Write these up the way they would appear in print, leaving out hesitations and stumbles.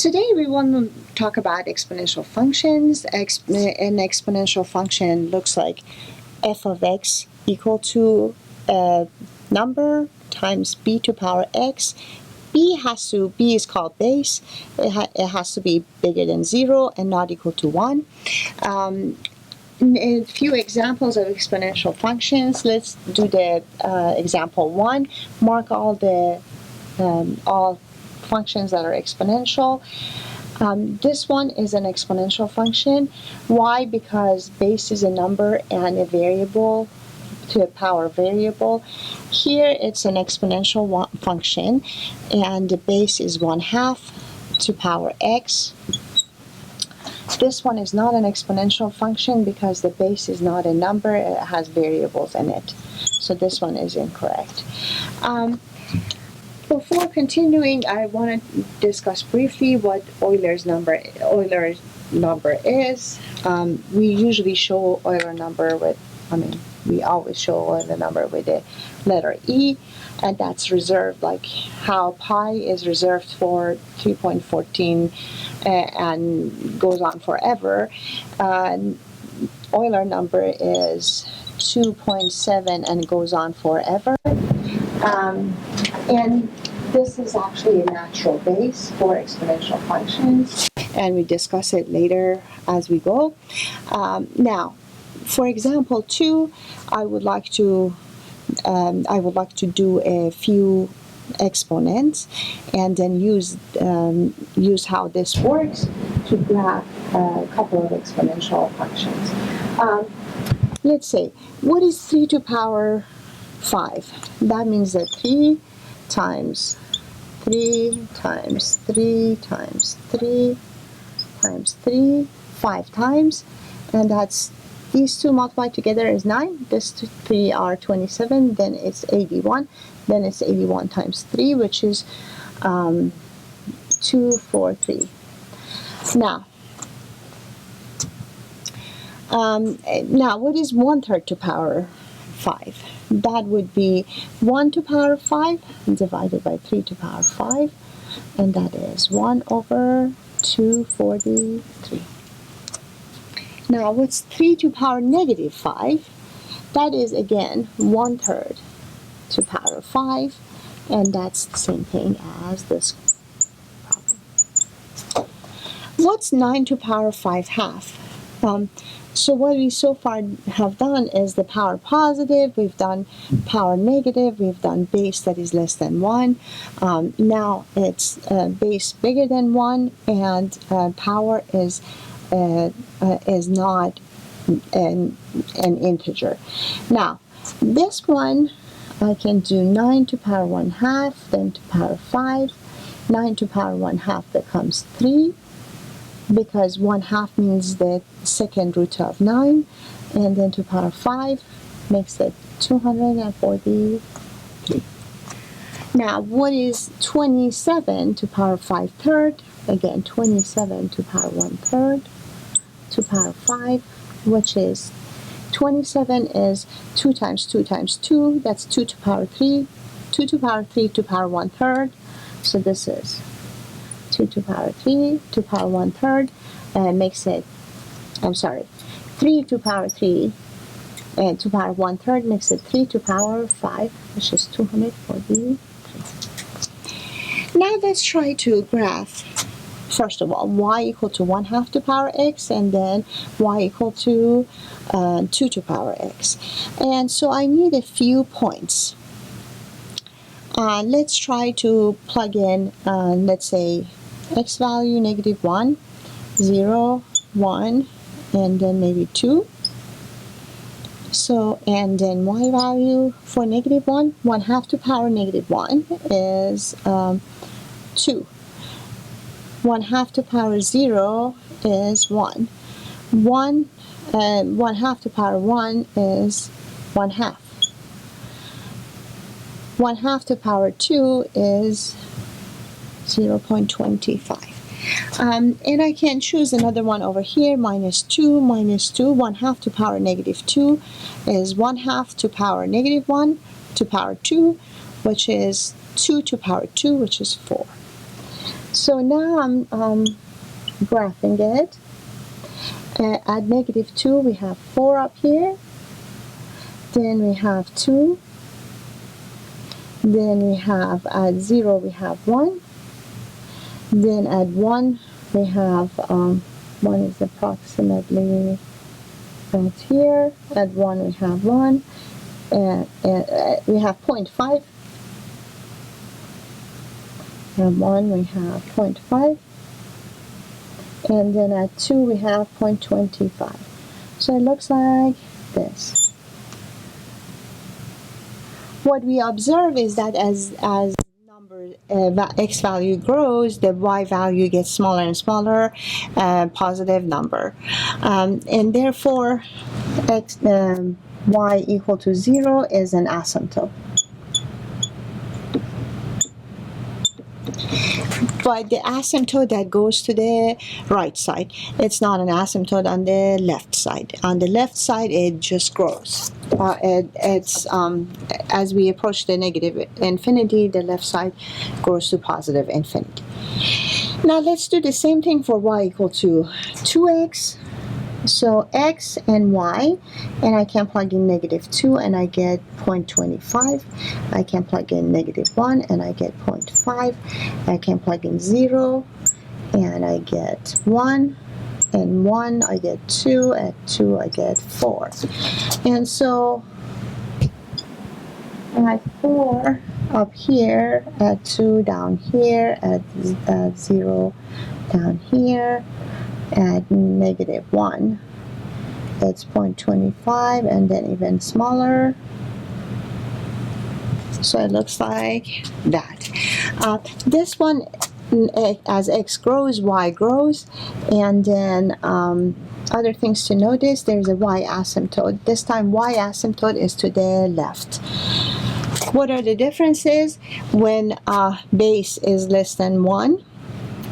Today we want to talk about exponential functions. An exponential function looks like f of x equal to a number times b to power x. B is called base. It has to be bigger than 0 and not equal to 1. A few examples of exponential functions. Let's do the example 1. Mark all functions that are exponential. This one is an exponential function. Why? Because base is a number and a variable to a power variable. Here it's an exponential function and the base is 1/2 to power x. This one is not an exponential function because the base is not a number, it has variables in it. So this one is incorrect. Before continuing, I want to discuss briefly what Euler's number is. We usually show Euler number with, we always show Euler number with the letter E, and that's reserved, like how pi is reserved for 3.14 and goes on forever. Euler number is 2.7 and goes on forever. And this is actually a natural base for exponential functions, and we discuss it later as we go. Now, for example 2, I would like to do a few exponents and then use how this works to graph a couple of exponential functions. Let's say, what is 3 to power 5? That means that 3 times 3 times 3 times 3 times 3, 5 times, and that's these two multiplied together is 9. This 3 are 27, then it's 81. Then it's 81 times 3, which is 243. Now, what is 1/3 to power 5? That would be 1 to power 5 divided by 3 to power 5, and that is 1/243. Now, what's 3 to power negative 5? That is, again, 1/3 to power 5, and that's the same thing as this problem. What's 9 to power 5/2? So what we so far have done is the power positive, we've done power negative, we've done base that is less than 1. Now it's base bigger than 1, and power is not an integer. Now, this one, I can do 9 to power 1/2, then to power 5. 9 to power 1/2 becomes 3, because 1/2 means the second root of 9, and then to power 5 makes it 243. Now, what is 27 to power 5/3? Again, 27 to power 1/3 to power 5, which is 27 is 2 times 2 times 2, that's 2 to power 3, 2 to power 3 to power 1/3, so this is 2 to power 3 to power 1/3, makes it, 3 to power 3 to power 1/3 makes it 3 to power 5, which is 243. Now let's try to graph, first of all, y equal to 1/2 to power x, and then y equal to 2 to power x. And so I need a few points. Let's try to plug in, let's say, x value -1, 0, 1, and then maybe 2. So, and then y value for -1, 1/2 to power -1 is 2. 1/2 to power 0 is 1. 1/2 to power 1 is 1/2. 1/2 to power 2 is 0.25. And I can choose another one over here, -2, -2. 1/2 to power -2 is 1/2 to power -1 to power 2, which is 2 to power 2, which is 4. So now I'm graphing it. At negative 2 we have 4 up here, then we have 2, then we have at 0 we have 1, then at 1 we have 1 is approximately right here. At 1 we have 1, and we have 0.5. At 1 we have 0.5, and then at 2 we have 0.25. So it looks like this. What we observe is that as number x value grows, the y value gets smaller and smaller, positive number, and therefore x y equal to 0 is an asymptote. But the asymptote that goes to the right side, it's not an asymptote on the left side. On the left side, it just grows. It's as we approach the negative infinity, the left side grows to positive infinity. Now let's do the same thing for y equal to 2x. So x and y, and I can plug in negative 2 and I get 0.25. I can plug in negative 1 and I get 0.5. I can plug in 0 and I get 1. And 1 I get 2. At 2 I get 4. And so at 4 up here, at 2 down here, at 0 down here, at negative 1, it's 0.25, and then even smaller. So it looks like that. This one, as x grows, y grows, and then other things to notice, there's a y asymptote. This time y asymptote is to the left. What are the differences? When base is less than 1,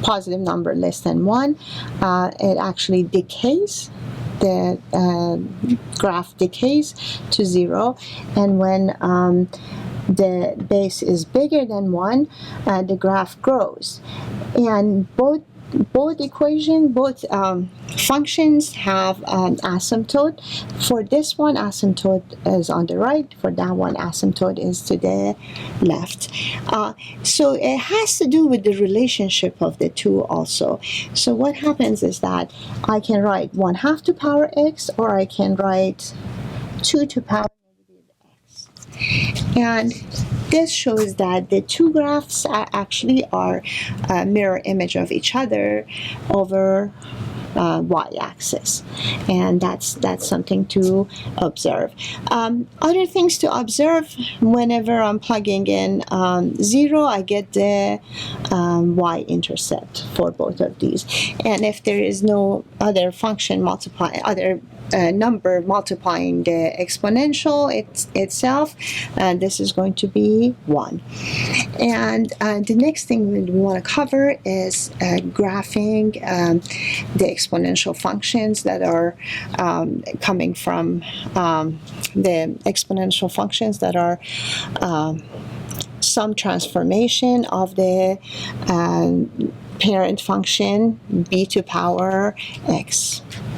positive number less than 1, it actually decays. The graph decays to 0, and when the base is bigger than 1, the graph grows. And both functions have an asymptote. For this one, asymptote is on the right. For that one, asymptote is to the left. So it has to do with the relationship of the two also. So what happens is that I can write 1/2 to power x, or I can write 2 to power x. And this shows that the two graphs actually are a mirror image of each other over y-axis, and that's something to observe. Other things to observe: whenever I'm plugging in 0, I get the y-intercept for both of these, and if there is no other function number multiplying the exponential itself, this is going to be 1. And the next thing we want to cover is graphing the exponential functions that are coming from the exponential functions that are some transformation of the parent function b to power x.